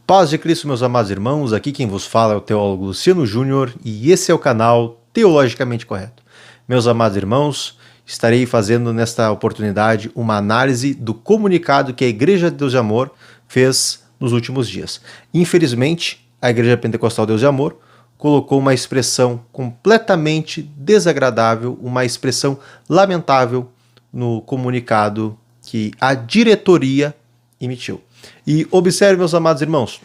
Paz de Cristo, meus amados irmãos, aqui quem vos fala é o teólogo Luciano Júnior e esse é o canal Teologicamente Correto. Meus amados irmãos, estarei fazendo nesta oportunidade uma análise do comunicado que a Igreja de Deus de Amor fez nos últimos dias. Infelizmente, a Igreja Pentecostal Deus de Amor colocou uma expressão completamente desagradável, uma expressão lamentável no comunicado que a diretoria emitiu. E observe, meus amados irmãos,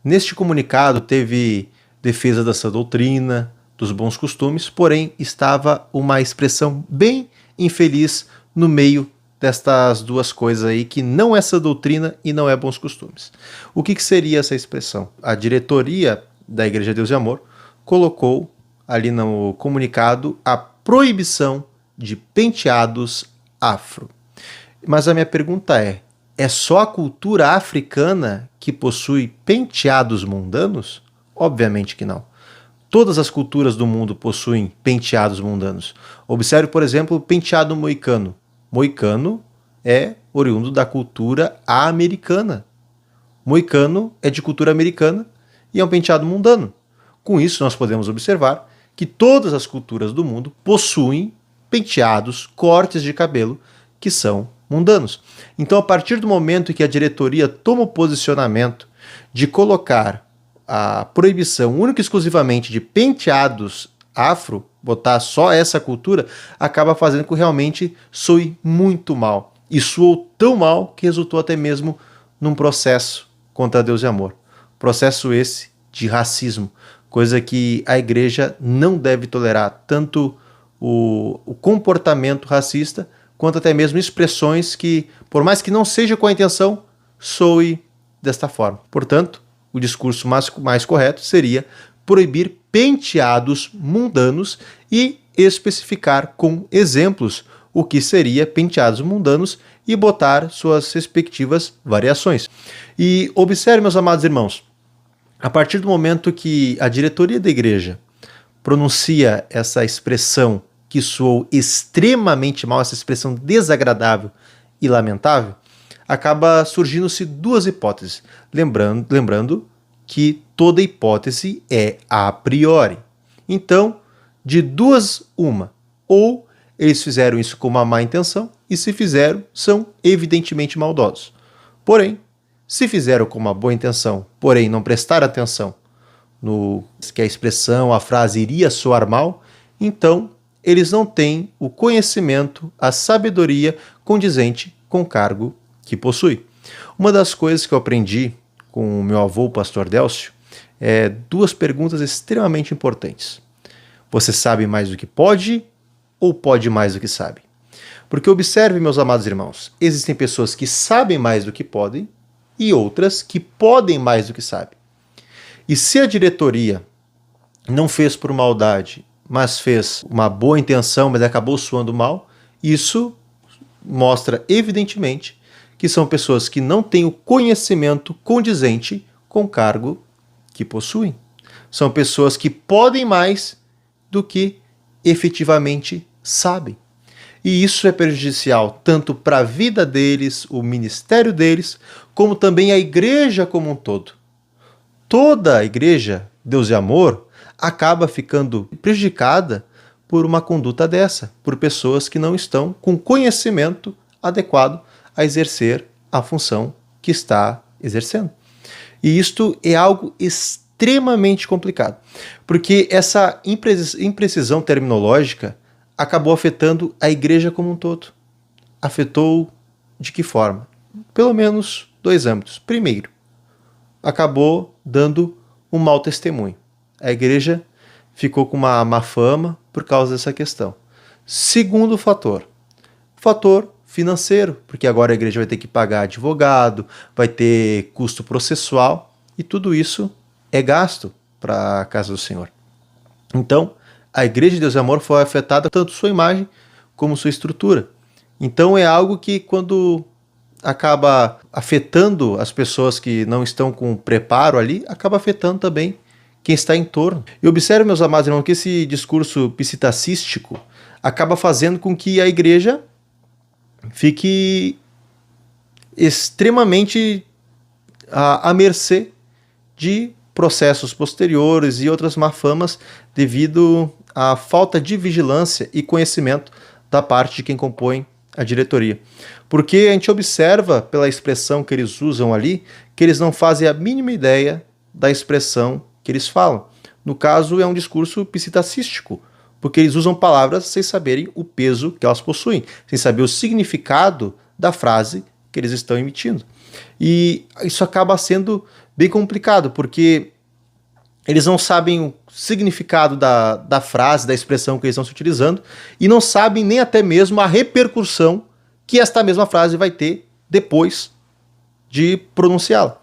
neste comunicado teve defesa da sã doutrina, dos bons costumes, porém estava uma expressão bem infeliz no meio destas duas coisas aí, que não é sã doutrina e não é bons costumes. O que seria essa expressão? A diretoria da Igreja de Deus e Amor colocou ali no comunicado a proibição de penteados afro. Mas a minha pergunta é só a cultura africana que possui penteados mundanos? Obviamente que não. Todas as culturas do mundo possuem penteados mundanos. Observe, por exemplo, o penteado moicano. Moicano é oriundo da cultura americana. Moicano é de cultura americana e é um penteado mundano. Com isso, nós podemos observar que todas as culturas do mundo possuem penteados, cortes de cabelo que são mundanos. Então, a partir do momento que a diretoria toma o posicionamento de colocar a proibição única e exclusivamente de penteados afro, botar só essa cultura, acaba fazendo com que realmente soe muito mal. E soou tão mal que resultou até mesmo num processo contra Deus e Amor. Processo esse de racismo, coisa que a igreja não deve tolerar, tanto o comportamento racista, quanto até mesmo expressões que, por mais que não seja com a intenção, soe desta forma. Portanto, o discurso mais correto seria proibir penteados mundanos e especificar com exemplos o que seria penteados mundanos e botar suas respectivas variações. E observe, meus amados irmãos, a partir do momento que a diretoria da igreja pronuncia essa expressão que soou extremamente mal, essa expressão desagradável e lamentável, acaba surgindo-se duas hipóteses. Lembrando que toda hipótese é a priori. Então, de duas, uma. Ou eles fizeram isso com uma má intenção, e se fizeram, são evidentemente maldosos. Porém, se fizeram com uma boa intenção, porém não prestaram atenção no que a expressão, a frase iria soar mal, então eles não têm o conhecimento, a sabedoria condizente com o cargo que possui. Uma das coisas que eu aprendi com o meu avô, o pastor Délcio, é duas perguntas extremamente importantes. Você sabe mais do que pode ou pode mais do que sabe? Porque observe, meus amados irmãos, existem pessoas que sabem mais do que podem e outras que podem mais do que sabem. E se a diretoria não fez por maldade, mas fez uma boa intenção, mas acabou soando mal, isso mostra evidentemente que são pessoas que não têm o conhecimento condizente com o cargo que possuem. São pessoas que podem mais do que efetivamente sabem. E isso é prejudicial tanto para a vida deles, o ministério deles, como também a igreja como um todo. Toda a igreja, Deus e Amor, acaba ficando prejudicada por uma conduta dessa, por pessoas que não estão com conhecimento adequado a exercer a função que está exercendo. E isto é algo extremamente complicado, porque essa imprecisão terminológica acabou afetando a igreja como um todo. Afetou de que forma? Pelo menos dois âmbitos. Primeiro, acabou dando um mau testemunho. A igreja ficou com uma má fama por causa dessa questão. Segundo fator, o fator financeiro, porque agora a igreja vai ter que pagar advogado, vai ter custo processual, e tudo isso é gasto para a casa do Senhor. Então, a Igreja de Deus e Amor foi afetada tanto sua imagem como sua estrutura. Então é algo que, quando acaba afetando as pessoas que não estão com preparo ali, acaba afetando também quem está em torno. E observe, meus amados irmãos, que esse discurso psitacístico acaba fazendo com que a igreja fique extremamente à mercê de processos posteriores e outras má-famas devido à falta de vigilância e conhecimento da parte de quem compõe a diretoria. Porque a gente observa pela expressão que eles usam ali, que eles não fazem a mínima ideia da expressão que eles falam. No caso, é um discurso psitacístico, porque eles usam palavras sem saberem o peso que elas possuem, sem saber o significado da frase que eles estão emitindo. E isso acaba sendo bem complicado, porque eles não sabem o significado da frase, da expressão que eles estão se utilizando, e não sabem nem até mesmo a repercussão que esta mesma frase vai ter depois de pronunciá-la.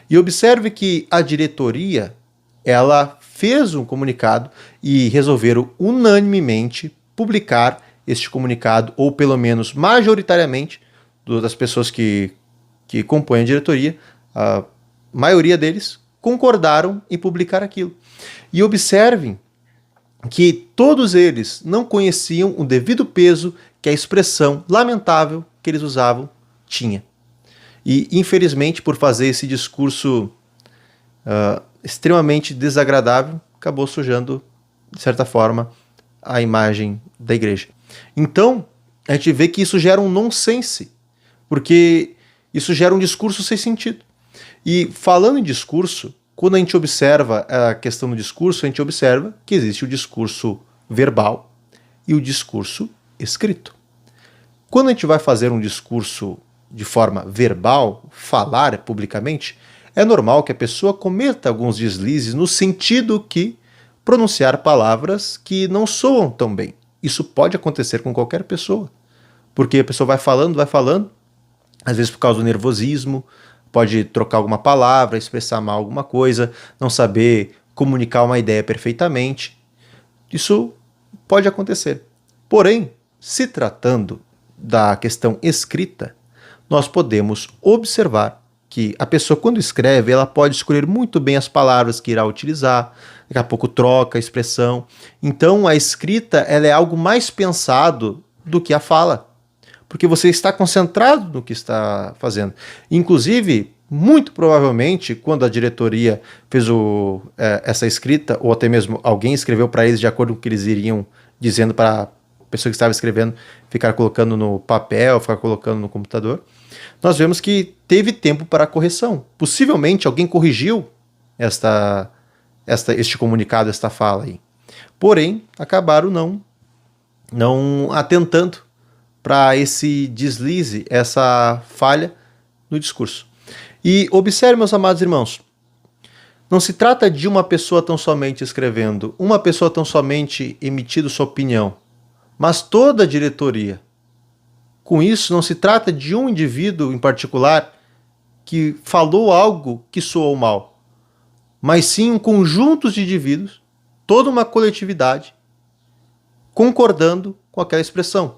E observe que a diretoria, ela fez um comunicado e resolveram unanimemente publicar este comunicado, ou pelo menos majoritariamente das pessoas que compõem a diretoria, a maioria deles concordaram em publicar aquilo. E observem que todos eles não conheciam o devido peso que a expressão lamentável que eles usavam tinha. E, infelizmente, por fazer esse discurso extremamente desagradável, acabou sujando, de certa forma, a imagem da igreja. Então, a gente vê que isso gera um nonsense, porque isso gera um discurso sem sentido. E falando em discurso, quando a gente observa a questão do discurso, a gente observa que existe o discurso verbal e o discurso escrito. Quando a gente vai fazer um discurso de forma verbal, falar publicamente, é normal que a pessoa cometa alguns deslizes no sentido que pronunciar palavras que não soam tão bem. Isso pode acontecer com qualquer pessoa, porque a pessoa vai falando, às vezes por causa do nervosismo, pode trocar alguma palavra, expressar mal alguma coisa, não saber comunicar uma ideia perfeitamente. Isso pode acontecer. Porém, se tratando da questão escrita, nós podemos observar que a pessoa, quando escreve, ela pode escolher muito bem as palavras que irá utilizar, daqui a pouco troca a expressão. Então, a escrita ela é algo mais pensado do que a fala, porque você está concentrado no que está fazendo. Inclusive, muito provavelmente, quando a diretoria fez essa escrita, ou até mesmo alguém escreveu para eles de acordo com o que eles iriam dizendo para a pessoa que estava escrevendo ficar colocando no papel, ficar colocando no computador, nós vemos que teve tempo para a correção. Possivelmente alguém corrigiu este comunicado, esta fala aí. Porém, acabaram não atentando para esse deslize, essa falha no discurso. E observe, meus amados irmãos, não se trata de uma pessoa tão somente escrevendo, uma pessoa tão somente emitindo sua opinião, mas toda a diretoria. Com isso, não se trata de um indivíduo em particular que falou algo que soou mal, mas sim um conjunto de indivíduos, toda uma coletividade, concordando com aquela expressão.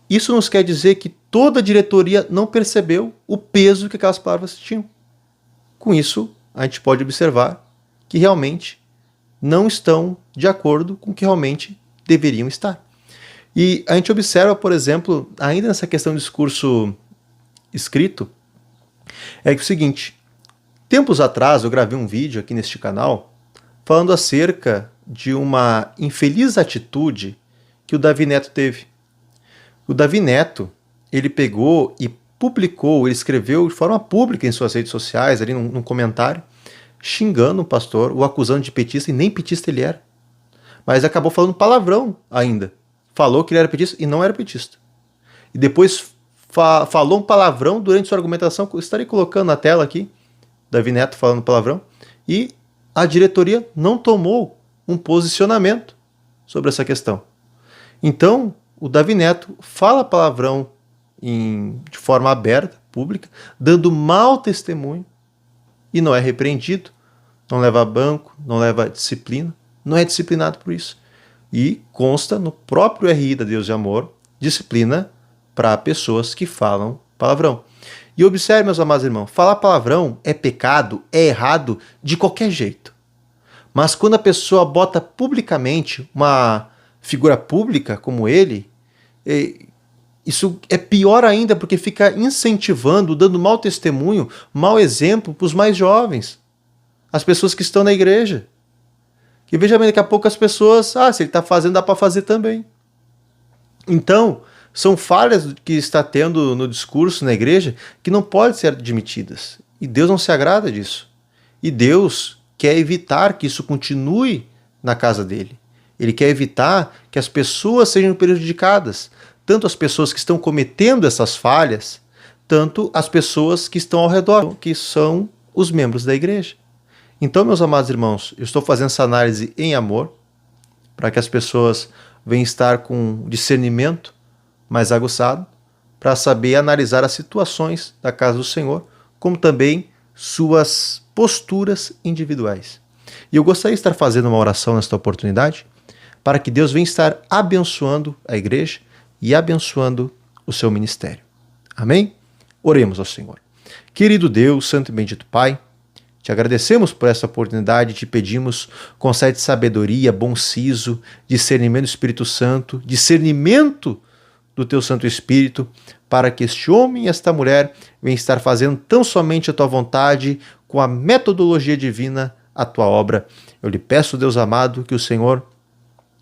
Isso nos quer dizer que toda a diretoria não percebeu o peso que aquelas palavras tinham. Com isso, a gente pode observar que realmente não estão de acordo com o que realmente deveriam estar. E a gente observa, por exemplo, ainda nessa questão do discurso escrito, é que o seguinte, tempos atrás eu gravei um vídeo aqui neste canal falando acerca de uma infeliz atitude que o Davi Neto teve. O Davi Neto, ele pegou e publicou, ele escreveu de forma pública em suas redes sociais, ali num comentário, xingando o pastor, o acusando de petista, e nem petista ele era. Mas acabou falando palavrão ainda. Falou que ele era petista e não era petista. E depois falou um palavrão durante sua argumentação, eu estarei colocando na tela aqui, Davi Neto falando palavrão, e a diretoria não tomou um posicionamento sobre essa questão. Então, o Davi Neto fala palavrão de forma aberta, pública, dando mau testemunho, e não é repreendido, não leva a banco, não leva disciplina, não é disciplinado por isso. E consta no próprio RI da Deus de Amor, disciplina para pessoas que falam palavrão. E observe, meus amados irmãos, falar palavrão é pecado, é errado de qualquer jeito. Mas quando a pessoa bota publicamente uma figura pública como ele, isso é pior ainda, porque fica incentivando, dando mau testemunho, mau exemplo para os mais jovens. as pessoas que estão na igreja. Que veja bem, daqui a pouco as pessoas, se ele está fazendo, dá para fazer também. Então, são falhas que está tendo no discurso na igreja que não podem ser admitidas. E Deus não se agrada disso. E Deus quer evitar que isso continue na casa dele. Ele quer evitar que as pessoas sejam prejudicadas. Tanto as pessoas que estão cometendo essas falhas, tanto as pessoas que estão ao redor, que são os membros da igreja. Então, meus amados irmãos, eu estou fazendo essa análise em amor, para que as pessoas venham estar com discernimento mais aguçado, para saber analisar as situações da casa do Senhor, como também suas posturas individuais. E eu gostaria de estar fazendo uma oração nesta oportunidade, para que Deus venha estar abençoando a igreja e abençoando o seu ministério. Amém? Oremos ao Senhor. Querido Deus, Santo e Bendito Pai, te agradecemos por essa oportunidade, te pedimos, concede sabedoria, bom siso, discernimento do Espírito Santo, discernimento do teu Santo Espírito, para que este homem e esta mulher venham estar fazendo tão somente a tua vontade, com a metodologia divina, a tua obra. Eu lhe peço, Deus amado, que o Senhor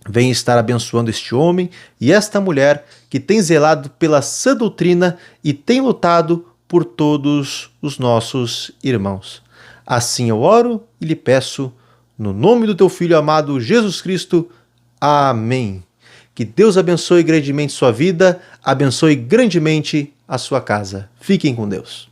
venha estar abençoando este homem e esta mulher que tem zelado pela sã doutrina e tem lutado por todos os nossos irmãos. Assim eu oro e lhe peço, no nome do teu Filho amado Jesus Cristo. Amém. Que Deus abençoe grandemente sua vida, abençoe grandemente a sua casa. Fiquem com Deus.